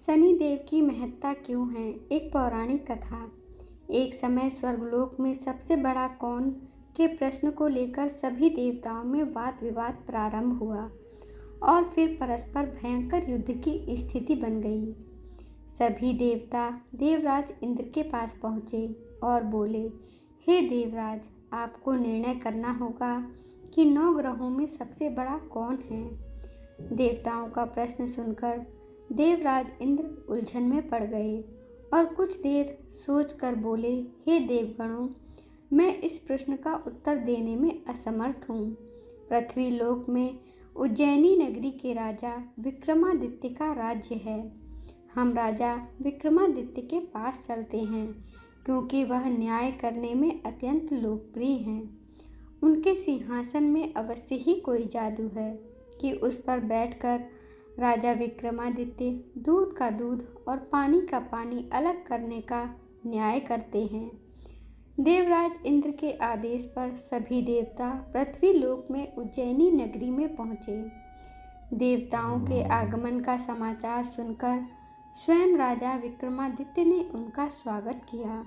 शनिदेव की महत्ता क्यों है? एक पौराणिक कथा। एक समय स्वर्गलोक में सबसे बड़ा कौन के प्रश्न को लेकर सभी देवताओं में वाद विवाद प्रारंभ हुआ और फिर परस्पर भयंकर युद्ध की स्थिति बन गई। सभी देवता देवराज इंद्र के पास पहुँचे और बोले, हे देवराज, आपको निर्णय करना होगा कि 9 ग्रहों में सबसे बड़ा कौन है। देवताओं का प्रश्न सुनकर देवराज इंद्र उलझन में पड़ गए और कुछ देर सोचकर बोले, हे देवगणों, मैं इस प्रश्न का उत्तर देने में असमर्थ हूँ। पृथ्वी लोक में उज्जैनी नगरी के राजा विक्रमादित्य का राज्य है। हम राजा विक्रमादित्य के पास चलते हैं क्योंकि वह न्याय करने में अत्यंत लोकप्रिय हैं। उनके सिंहासन में अवश्य ही कोई जादू है कि उस पर बैठकर राजा विक्रमादित्य दूध का दूध और पानी का पानी अलग करने का न्याय करते हैं। देवराज इंद्र के आदेश पर सभी देवता पृथ्वी लोक में उज्जैनी नगरी में पहुँचे। देवताओं के आगमन का समाचार सुनकर स्वयं राजा विक्रमादित्य ने उनका स्वागत किया।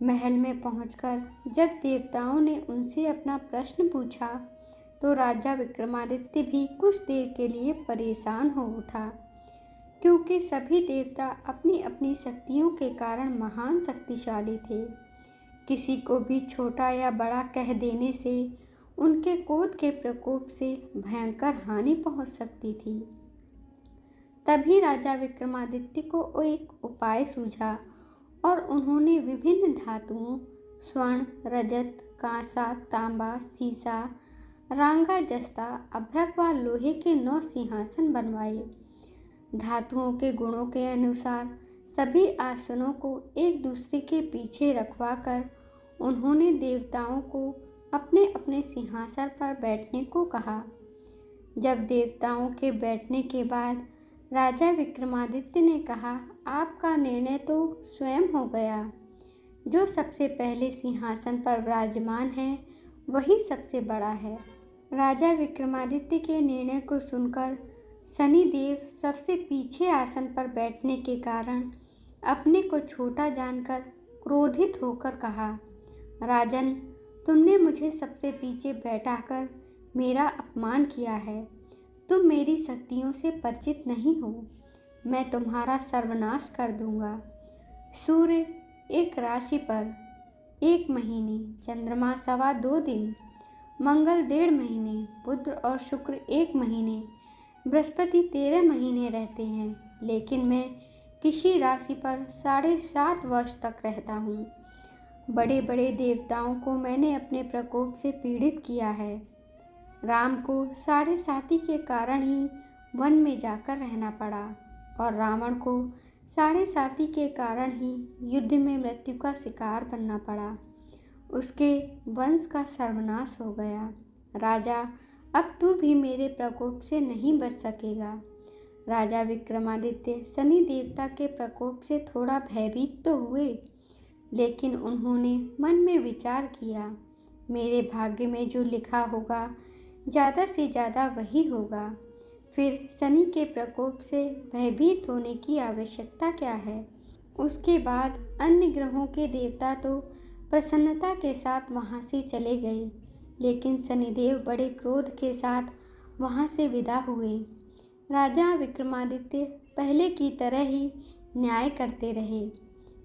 महल में पहुंचकर जब देवताओं ने उनसे अपना प्रश्न पूछा तो राजा विक्रमादित्य भी कुछ देर के लिए परेशान हो उठा, क्योंकि सभी देवता अपनी अपनी शक्तियों के कारण महान शक्तिशाली थे। किसी को भी छोटा या बड़ा कह देने से उनके क्रोध के प्रकोप से भयंकर हानि पहुंच सकती थी। तभी राजा विक्रमादित्य को एक उपाय सूझा और उन्होंने विभिन्न धातुओं स्वर्ण, रजत, कांसा, तांबा, सीसा, रांगा, जस्ता, अभ्रक व लोहे के 9 सिंहासन बनवाए। धातुओं के गुणों के अनुसार सभी आसनों को एक दूसरे के पीछे रखवाकर उन्होंने देवताओं को अपने अपने सिंहासन पर बैठने को कहा। जब देवताओं के बैठने के बाद राजा विक्रमादित्य ने कहा, आपका निर्णय तो स्वयं हो गया। जो सबसे पहले सिंहासन पर विराजमान है वही सबसे बड़ा है। राजा विक्रमादित्य के निर्णय को सुनकर शनिदेव सबसे पीछे आसन पर बैठने के कारण अपने को छोटा जानकर क्रोधित होकर कहा, राजन, तुमने मुझे सबसे पीछे बैठाकर मेरा अपमान किया है। तुम मेरी शक्तियों से परिचित नहीं हो। मैं तुम्हारा सर्वनाश कर दूंगा। सूर्य एक राशि पर 1 महीने, चंद्रमा 2.25 दिन, मंगल 1.5 महीने, बुध और शुक्र 1 महीने, बृहस्पति 13 महीने रहते हैं, लेकिन मैं किसी राशि पर 7.5 वर्ष तक रहता हूँ। बड़े बड़े देवताओं को मैंने अपने प्रकोप से पीड़ित किया है। राम को 7.5 के कारण ही वन में जाकर रहना पड़ा और रावण को 7.5 के कारण ही युद्ध में मृत्यु का शिकार बनना पड़ा। उसके वंश का सर्वनाश हो गया। राजा, अब तू भी मेरे प्रकोप से नहीं बच सकेगा। राजा विक्रमादित्य शनि देवता के प्रकोप से थोड़ा भयभीत तो हुए, लेकिन उन्होंने मन में विचार किया, मेरे भाग्य में जो लिखा होगा ज़्यादा से ज़्यादा वही होगा। फिर शनि के प्रकोप से भयभीत होने की आवश्यकता क्या है। उसके बाद अन्य ग्रहों के देवता तो प्रसन्नता के साथ वहां से चले गए, लेकिन शनिदेव बड़े क्रोध के साथ वहां से विदा हुए। राजा विक्रमादित्य पहले की तरह ही न्याय करते रहे।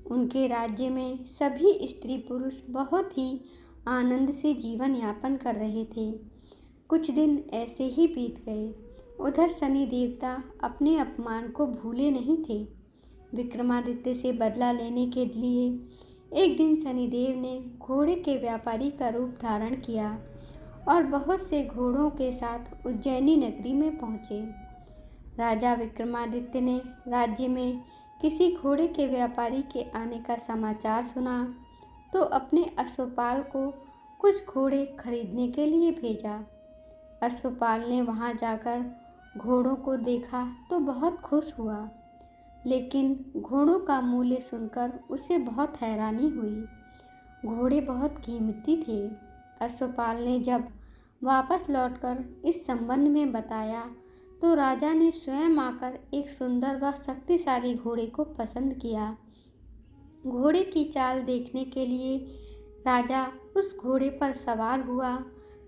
उनके राज्य में सभी स्त्री पुरुष बहुत ही आनंद से जीवन यापन कर रहे थे। कुछ दिन ऐसे ही बीत गए। उधर शनि देवता अपने अपमान को भूले नहीं थे। विक्रमादित्य से बदला लेने के लिए एक दिन शनिदेव ने घोड़े के व्यापारी का रूप धारण किया और बहुत से घोड़ों के साथ उज्जैनी नगरी में पहुँचे। राजा विक्रमादित्य ने राज्य में किसी घोड़े के व्यापारी के आने का समाचार सुना तो अपने अश्वपाल को कुछ घोड़े खरीदने के लिए भेजा। अश्वपाल ने वहां जाकर घोड़ों को देखा तो बहुत खुश हुआ, लेकिन घोड़ों का मूल्य सुनकर उसे बहुत हैरानी हुई। घोड़े बहुत कीमती थे। अश्वपाल ने जब वापस लौटकर इस संबंध में बताया तो राजा ने स्वयं आकर एक सुंदर व शक्तिशाली घोड़े को पसंद किया। घोड़े की चाल देखने के लिए राजा उस घोड़े पर सवार हुआ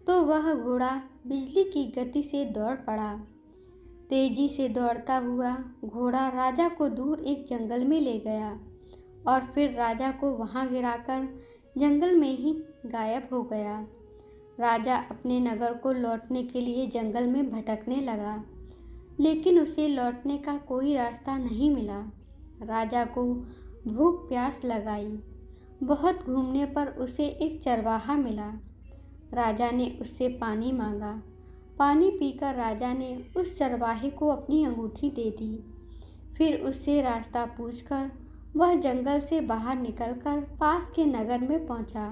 तो वह घोड़ा बिजली की गति से दौड़ पड़ा। तेजी से दौड़ता हुआ घोड़ा राजा को दूर एक जंगल में ले गया और फिर राजा को वहां गिराकर जंगल में ही गायब हो गया। राजा अपने नगर को लौटने के लिए जंगल में भटकने लगा, लेकिन उसे लौटने का कोई रास्ता नहीं मिला। राजा को भूख प्यास लगाई। बहुत घूमने पर उसे एक चरवाहा मिला। राजा ने उससे पानी मांगा। पानी पीकर राजा ने उस चरवाहे को अपनी अंगूठी दे दी। फिर उससे रास्ता पूछकर वह जंगल से बाहर निकलकर पास के नगर में पहुंचा।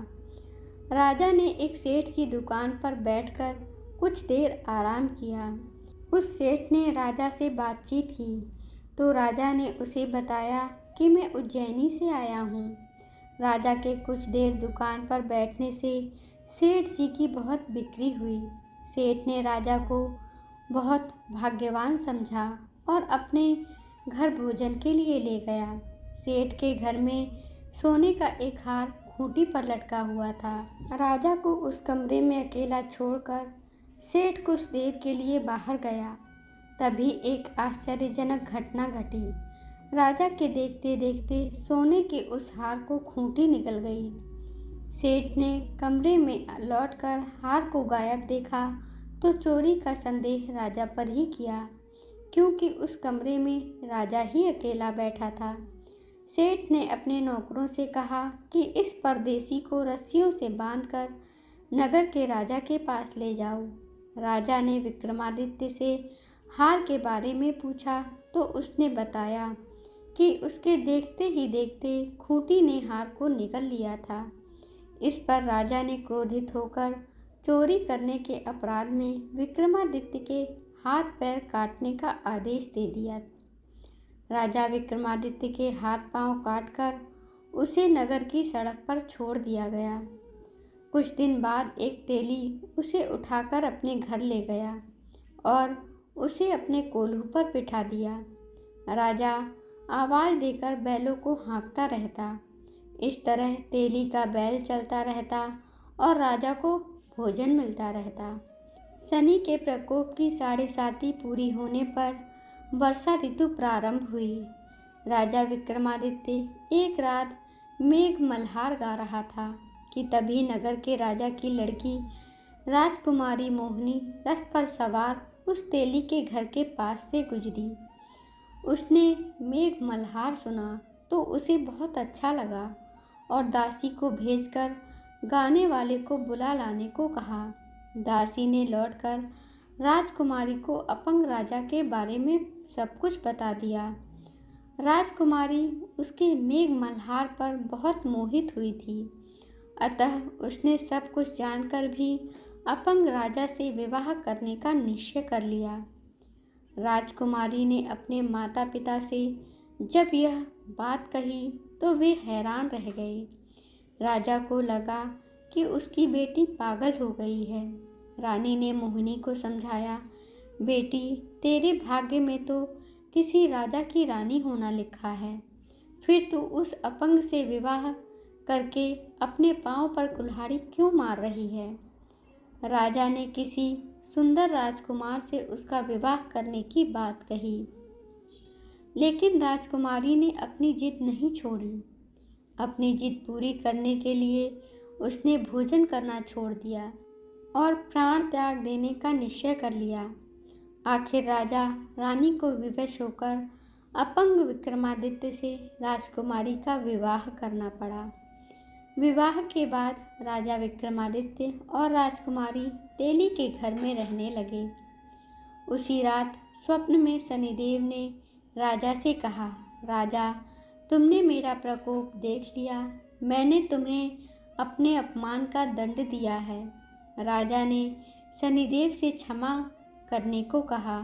राजा ने एक सेठ की दुकान पर बैठकर कुछ देर आराम किया। उस सेठ ने राजा से बातचीत की तो राजा ने उसे बताया कि मैं उज्जैनी से आया हूँ। राजा के कुछ देर दुकान पर बैठने से सेठ जी की बहुत बिक्री हुई। सेठ ने राजा को बहुत भाग्यवान समझा और अपने घर भोजन के लिए ले गया। सेठ के घर में सोने का एक हार खूंटी पर लटका हुआ था। राजा को उस कमरे में अकेला छोड़कर सेठ कुछ देर के लिए बाहर गया। तभी एक आश्चर्यजनक घटना घटी। राजा के देखते देखते सोने के उस हार को खूंटी निकल गई। सेठ ने कमरे में लौटकर हार को गायब देखा तो चोरी का संदेह राजा पर ही किया, क्योंकि उस कमरे में राजा ही अकेला बैठा था। सेठ ने अपने नौकरों से कहा कि इस परदेसी को रस्सियों से बांधकर नगर के राजा के पास ले जाओ। राजा ने विक्रमादित्य से हार के बारे में पूछा तो उसने बताया कि उसके देखते ही देखते खूंटी ने हार को निगल लिया था। इस पर राजा ने क्रोधित होकर चोरी करने के अपराध में विक्रमादित्य के हाथ पैर काटने का आदेश दे दिया। राजा विक्रमादित्य के हाथ पांव काटकर उसे नगर की सड़क पर छोड़ दिया गया। कुछ दिन बाद एक तेली उसे उठाकर अपने घर ले गया और उसे अपने कोल्हू पर बिठा दिया। राजा आवाज़ देकर बैलों को हाँकता रहता। इस तरह तेली का बैल चलता रहता और राजा को भोजन मिलता रहता। शनि के प्रकोप की 7.5 पूरी होने पर वर्षा ऋतु प्रारंभ हुई। राजा विक्रमादित्य एक रात मेघ मल्हार गा रहा था कि तभी नगर के राजा की लड़की राजकुमारी मोहिनी रथ पर सवार उस तेली के घर के पास से गुजरी। उसने मेघ मल्हार सुना तो उसे बहुत अच्छा लगा और दासी को भेजकर गाने वाले को बुला लाने को कहा। दासी ने लौटकर राजकुमारी को अपंग राजा के बारे में सब कुछ बता दिया। राजकुमारी उसके मेघ मल्हार पर बहुत मोहित हुई थी, अतः उसने सब कुछ जानकर भी अपंग राजा से विवाह करने का निश्चय कर लिया। राजकुमारी ने अपने माता पिता से जब यह बात कही तो वे हैरान रह गए। राजा को लगा कि उसकी बेटी पागल हो गई है। रानी ने मोहिनी को समझाया, बेटी, तेरे भाग्य में तो किसी राजा की रानी होना लिखा है, फिर तू उस अपंग से विवाह करके अपने पांव पर कुल्हाड़ी क्यों मार रही है। राजा ने किसी सुंदर राजकुमार से उसका विवाह करने की बात कही, लेकिन राजकुमारी ने अपनी जिद नहीं छोड़ी। अपनी जिद पूरी करने के लिए उसने भोजन करना छोड़ दिया और प्राण त्याग देने का निश्चय कर लिया। आखिर राजा रानी को विवश होकर अपंग विक्रमादित्य से राजकुमारी का विवाह करना पड़ा। विवाह के बाद राजा विक्रमादित्य और राजकुमारी तेली के घर में रहने लगे। उसी रात स्वप्न में शनिदेव ने राजा से कहा, राजा, तुमने मेरा प्रकोप देख लिया। मैंने तुम्हें अपने अपमान का दंड दिया है। राजा ने शनिदेव से क्षमा करने को कहा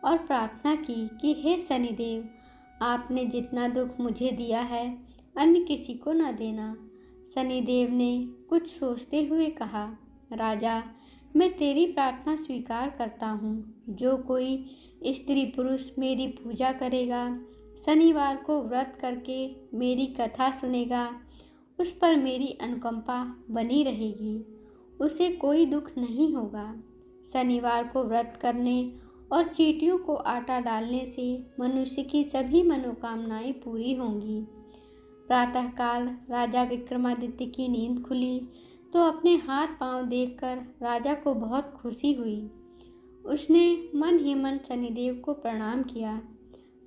और प्रार्थना की कि हे शनिदेव, आपने जितना दुख मुझे दिया है अन्य किसी को न देना। शनिदेव ने कुछ सोचते हुए कहा, राजा, मैं तेरी प्रार्थना स्वीकार करता हूँ। जो कोई स्त्री पुरुष मेरी पूजा करेगा, शनिवार को व्रत करके मेरी कथा सुनेगा, उस पर मेरी अनुकंपा बनी रहेगी, उसे कोई दुख नहीं होगा। शनिवार को व्रत करने और चींटियों को आटा डालने से मनुष्य की सभी मनोकामनाएं पूरी होंगी। प्रातःकाल राजा विक्रमादित्य की नींद खुली तो अपने हाथ पांव देखकर राजा को बहुत खुशी हुई। उसने मन ही मन शनिदेव को प्रणाम किया।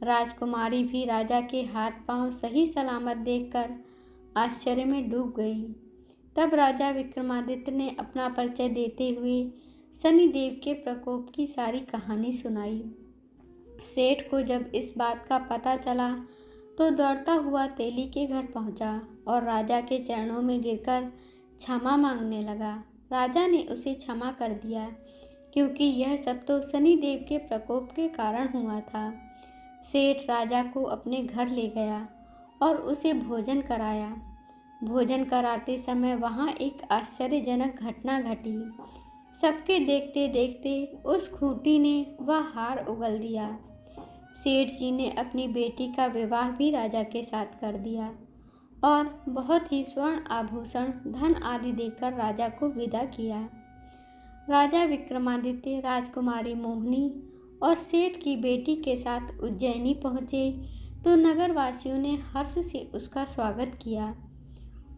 राजकुमारी भी राजा के हाथ पांव सही सलामत देखकर आश्चर्य में डूब गई। तब राजा विक्रमादित्य ने अपना परिचय देते हुए शनिदेव के प्रकोप की सारी कहानी सुनाई। सेठ को जब इस बात का पता चला तो दौड़ता हुआ तेली के घर पहुंचा और राजा के चरणों में गिरकर क्षमा मांगने लगा। राजा ने उसे क्षमा कर दिया, क्योंकि यह सब तो शनिदेव के प्रकोप के कारण हुआ था। सेठ राजा को अपने घर ले गया और उसे भोजन कराया। भोजन कराते समय वहाँ एक आश्चर्यजनक घटना घटी। सबके देखते देखते उस खूंटी ने वह हार उगल दिया। सेठ जी ने अपनी बेटी का विवाह भी राजा के साथ कर दिया और बहुत ही स्वर्ण आभूषण, धन आदि देकर राजा को विदा किया। राजा विक्रमादित्य राजकुमारी मोहिनी और सेठ की बेटी के साथ उज्जैनी पहुँचे तो नगरवासियों ने हर्ष से उसका स्वागत किया।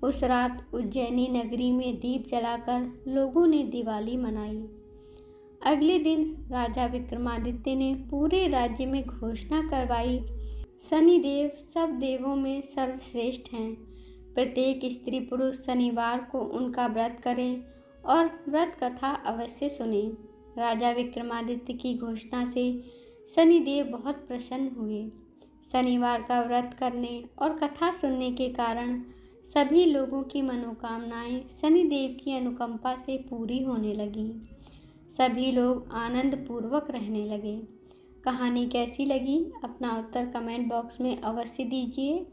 उस रात उज्जैनी नगरी में दीप जलाकर लोगों ने दिवाली मनाई। अगले दिन राजा विक्रमादित्य ने पूरे राज्य में घोषणा करवाई, शनिदेव सब देवों में सर्वश्रेष्ठ हैं। प्रत्येक स्त्री पुरुष शनिवार को उनका व्रत करें और व्रत कथा अवश्य सुने। राजा विक्रमादित्य की घोषणा से शनिदेव बहुत प्रसन्न हुए। शनिवार का व्रत करने और कथा सुनने के कारण सभी लोगों की मनोकामनाएं शनिदेव की अनुकंपा से पूरी होने लगी। सभी लोग आनंद पूर्वक रहने लगे। कहानी कैसी लगी अपना उत्तर कमेंट बॉक्स में अवश्य दीजिए।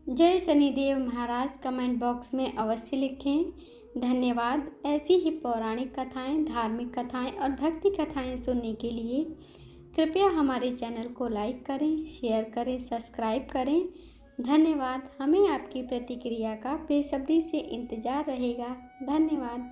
जय शनिदेव महाराज कमेंट बॉक्स में अवश्य लिखें। धन्यवाद। ऐसी ही पौराणिक कथाएं, धार्मिक कथाएं और भक्ति कथाएं सुनने के लिए कृपया हमारे चैनल को लाइक करें, शेयर करें, सब्सक्राइब करें। धन्यवाद। हमें आपकी प्रतिक्रिया का बेसब्री से इंतज़ार रहेगा। धन्यवाद।